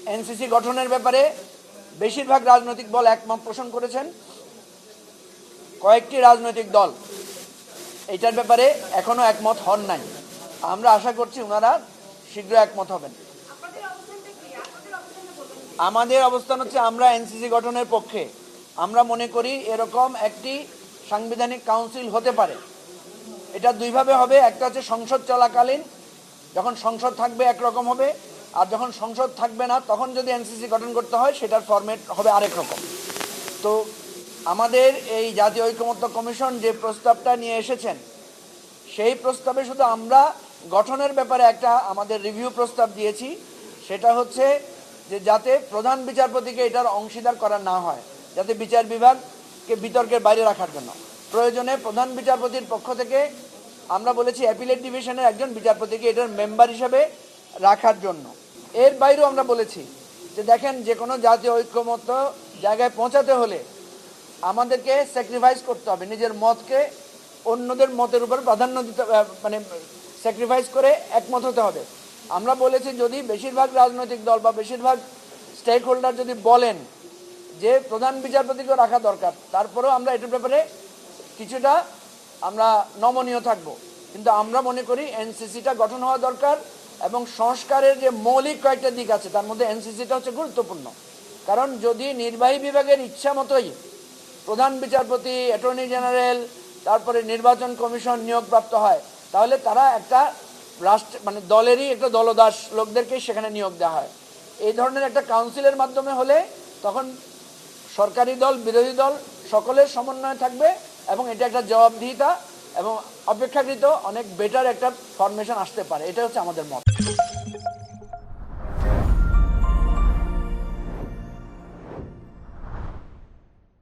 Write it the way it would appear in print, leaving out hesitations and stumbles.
NCC গঠনের ব্যাপারে বেশিরভাগ রাজনৈতিক দল একমত পোষণ করেছেন। কয়েকটি রাজনৈতিক দল এটার ব্যাপারে এখনো একমত হন নাই। আমরা আশা করছি ওনারা শীঘ্র একমত হবেন। আমাদের অবস্থান হচ্ছে আমরা এনসিসি গঠনের পক্ষে। আমরা মনে করি এরকম একটি সাংবিধানিক কাউন্সিল হতে পারে। এটা দুইভাবে হবে। একটা হচ্ছে সংসদ চলাকালীন, যখন সংসদ থাকবে একরকম হবে, আর যখন সংসদ থাকবে না তখন যদি এনসিসি গঠন করতে হয় সেটার ফরম্যাট হবে আরেক রকম। তো আমাদের এই জাতীয় ঐকমত্য কমিশন যে প্রস্তাবটা নিয়ে এসেছেন সেই প্রস্তাবে শুধু আমরা গঠনের ব্যাপারে একটা আমাদের রিভিউ প্রস্তাব দিয়েছি। সেটা হচ্ছে যে যাতে প্রধান বিচারপতিকে এটার অংশীদার করা না হয়, যাতে বিচার বিভাগকে বিতর্কের বাইরে রাখার জন্য প্রয়োজনে প্রধান বিচারপতির পক্ষ থেকে আমরা বলেছি অ্যাপিলেট ডিভিশনের একজন বিচারপতিকে এটার মেম্বার হিসেবে রাখার জন্য। এর বাইরেও আমরা বলেছি যে দেখেন, যে কোনো জাতীয় ঐক্যমত্য জায়গায় পৌঁছাতে হলে আমাদেরকে স্যাক্রিফাইস করতে হবে, নিজের মতকে অন্যদের মতের উপর প্রাধান্য দিতে, মানে স্যাক্রিফাইস করে একমত হতে হবে। আমরা বলেছি যদি বেশিরভাগ রাজনৈতিক দল বা বেশিরভাগ স্টেক হোল্ডার যদি বলেন যে প্রধান বিচারপতিকেও রাখা দরকার, তারপরেও আমরা এটার ব্যাপারে কিছুটা আমরা নমনীয় থাকব। কিন্তু আমরা মনে করি এনসিসিটা গঠন হওয়া দরকার এবং সংস্কারের যে মৌলিক কয়েকটা দিক আছে তার মধ্যে এনসিসিটা হচ্ছে গুরুত্বপূর্ণ। কারণ যদি নির্বাহী বিভাগের ইচ্ছা মতোই প্রধান বিচারপতি, অ্যাটর্নি জেনারেল, তারপরে নির্বাচন কমিশন নিয়োগপ্রাপ্ত হয়, তাহলে তারা একটা রাষ্ট্র মানে দলেরই একটা দলদাস লোকদেরকেই সেখানে নিয়োগ দেওয়া হয়। এই ধরনের একটা কাউন্সিলের মাধ্যমে হলে তখন সরকারি দল, বিরোধী দল সকলের সমন্বয় থাকবে এবং এটা একটা জবাবদিহিতা এবং অপেক্ষাকৃত অনেক বেটার একটা ফরমেশন আসতে পারে। এটা হচ্ছে আমাদের মত।